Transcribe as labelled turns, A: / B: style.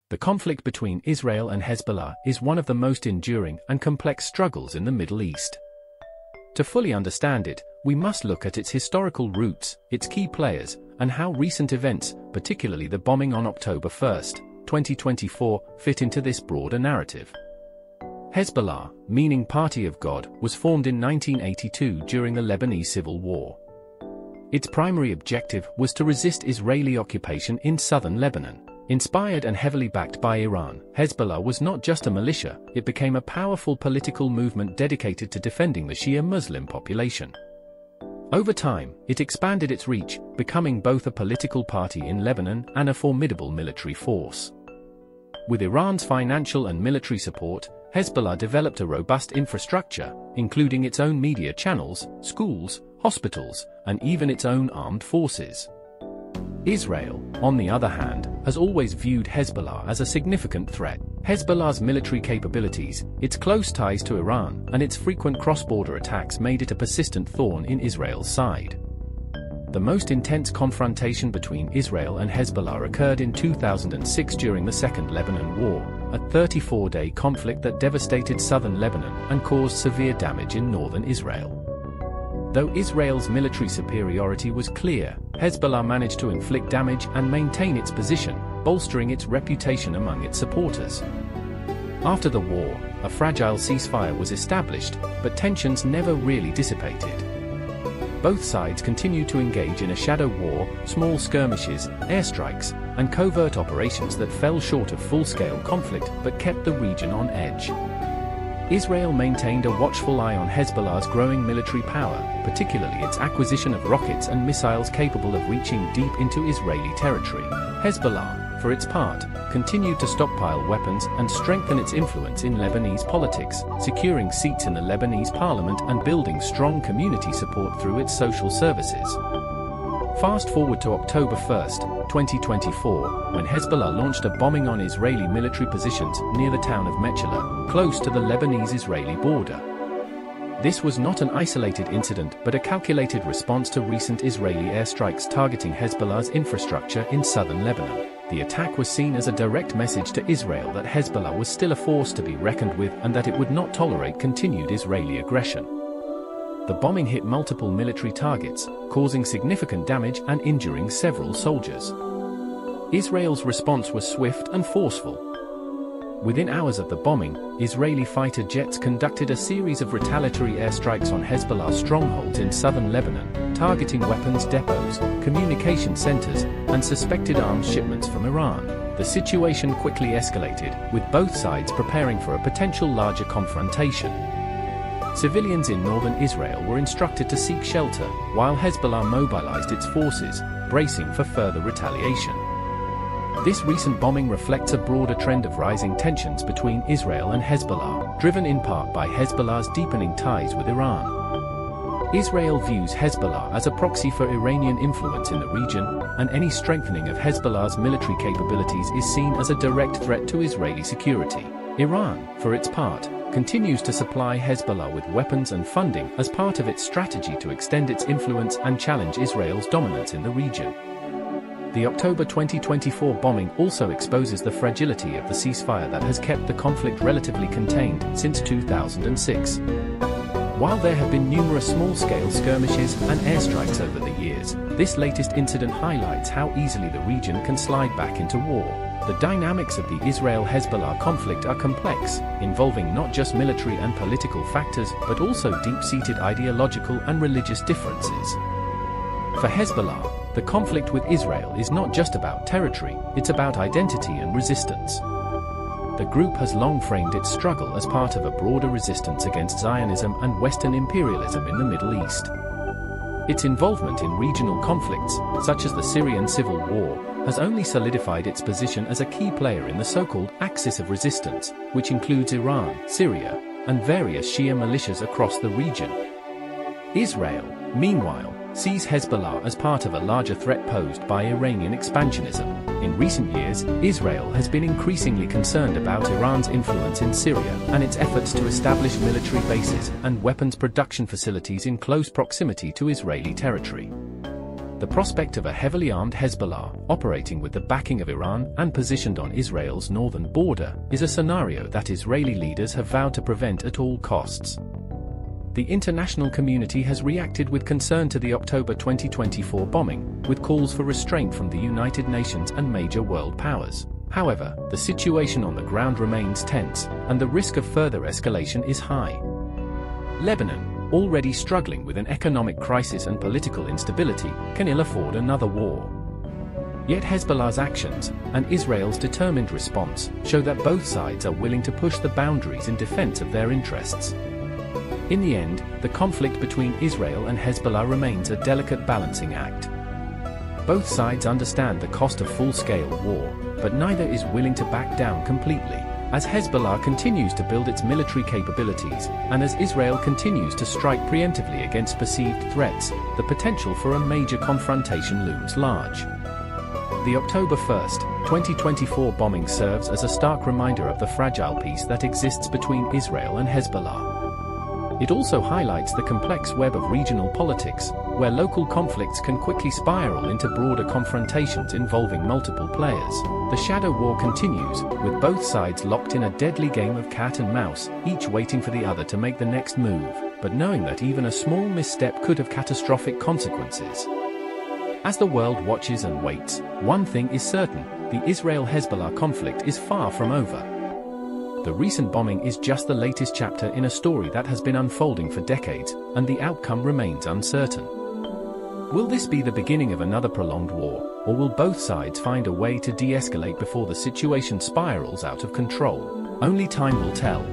A: The conflict between Israel and Hezbollah is one of the most enduring and complex struggles in the Middle East. To fully understand it, we must look at its historical roots, its key players, and how recent events, particularly the bombing on October 1, 2024, fit into this broader narrative. Hezbollah, meaning Party of God, was formed in 1982 during the Lebanese Civil War. Its primary objective was to resist Israeli occupation in southern Lebanon. Inspired and heavily backed by Iran, Hezbollah was not just a militia, it became a powerful political movement dedicated to defending the Shia Muslim population. Over time, it expanded its reach, becoming both a political party in Lebanon and a formidable military force. With Iran's financial and military support, Hezbollah developed a robust infrastructure, including its own media channels, schools, hospitals, and even its own armed forces. Israel, on the other hand, has always viewed Hezbollah as a significant threat. Hezbollah's military capabilities, its close ties to Iran, and its frequent cross-border attacks made it a persistent thorn in Israel's side. The most intense confrontation between Israel and Hezbollah occurred in 2006 during the Second Lebanon War, a 34-day conflict that devastated southern Lebanon and caused severe damage in northern Israel. Though Israel's military superiority was clear, Hezbollah managed to inflict damage and maintain its position, bolstering its reputation among its supporters. After the war, a fragile ceasefire was established, but tensions never really dissipated. Both sides continued to engage in a shadow war, small skirmishes, airstrikes, and covert operations that fell short of full-scale conflict but kept the region on edge. Israel maintained a watchful eye on Hezbollah's growing military power, particularly its acquisition of rockets and missiles capable of reaching deep into Israeli territory. Hezbollah, for its part, continued to stockpile weapons and strengthen its influence in Lebanese politics, securing seats in the Lebanese parliament and building strong community support through its social services. Fast forward to October 1, 2024, when Hezbollah launched a bombing on Israeli military positions near the town of Metchala, close to the Lebanese-Israeli border. This was not an isolated incident but a calculated response to recent Israeli airstrikes targeting Hezbollah's infrastructure in southern Lebanon. The attack was seen as a direct message to Israel that Hezbollah was still a force to be reckoned with and that it would not tolerate continued Israeli aggression. The bombing hit multiple military targets, causing significant damage and injuring several soldiers. Israel's response was swift and forceful. Within hours of the bombing, Israeli fighter jets conducted a series of retaliatory airstrikes on Hezbollah's strongholds in southern Lebanon, targeting weapons depots, communication centers, and suspected arms shipments from Iran. The situation quickly escalated, with both sides preparing for a potential larger confrontation. Civilians in northern Israel were instructed to seek shelter, while Hezbollah mobilized its forces, bracing for further retaliation. This recent bombing reflects a broader trend of rising tensions between Israel and Hezbollah, driven in part by Hezbollah's deepening ties with Iran. Israel views Hezbollah as a proxy for Iranian influence in the region, and any strengthening of Hezbollah's military capabilities is seen as a direct threat to Israeli security. Iran, for its part, continues to supply Hezbollah with weapons and funding as part of its strategy to extend its influence and challenge Israel's dominance in the region. The October 2024 bombing also exposes the fragility of the ceasefire that has kept the conflict relatively contained since 2006. While there have been numerous small-scale skirmishes and airstrikes over the years, this latest incident highlights how easily the region can slide back into war. The dynamics of the Israel-Hezbollah conflict are complex, involving not just military and political factors but also deep-seated ideological and religious differences. For Hezbollah, the conflict with Israel is not just about territory, it's about identity and resistance. The group has long framed its struggle as part of a broader resistance against Zionism and Western imperialism in the Middle East. Its involvement in regional conflicts, such as the Syrian civil war, has only solidified its position as a key player in the so-called axis of resistance, which includes Iran, Syria, and various Shia militias across the region. Israel, meanwhile, sees Hezbollah as part of a larger threat posed by Iranian expansionism. In recent years, Israel has been increasingly concerned about Iran's influence in Syria and its efforts to establish military bases and weapons production facilities in close proximity to Israeli territory. The prospect of a heavily armed Hezbollah, operating with the backing of Iran and positioned on Israel's northern border, is a scenario that Israeli leaders have vowed to prevent at all costs. The international community has reacted with concern to the October 2024 bombing, with calls for restraint from the United Nations and major world powers. However, the situation on the ground remains tense, and the risk of further escalation is high. Lebanon, already struggling with an economic crisis and political instability, can ill afford another war. Yet Hezbollah's actions, and Israel's determined response, show that both sides are willing to push the boundaries in defense of their interests. In the end, the conflict between Israel and Hezbollah remains a delicate balancing act. Both sides understand the cost of full-scale war, but neither is willing to back down completely. As Hezbollah continues to build its military capabilities, and as Israel continues to strike preemptively against perceived threats, the potential for a major confrontation looms large. The October 1, 2024 bombing serves as a stark reminder of the fragile peace that exists between Israel and Hezbollah. It also highlights the complex web of regional politics, where local conflicts can quickly spiral into broader confrontations involving multiple players. The shadow war continues, with both sides locked in a deadly game of cat and mouse, each waiting for the other to make the next move, but knowing that even a small misstep could have catastrophic consequences. As the world watches and waits, one thing is certain: the Israel-Hezbollah conflict is far from over. The recent bombing is just the latest chapter in a story that has been unfolding for decades, and the outcome remains uncertain. Will this be the beginning of another prolonged war, or will both sides find a way to de-escalate before the situation spirals out of control? Only time will tell.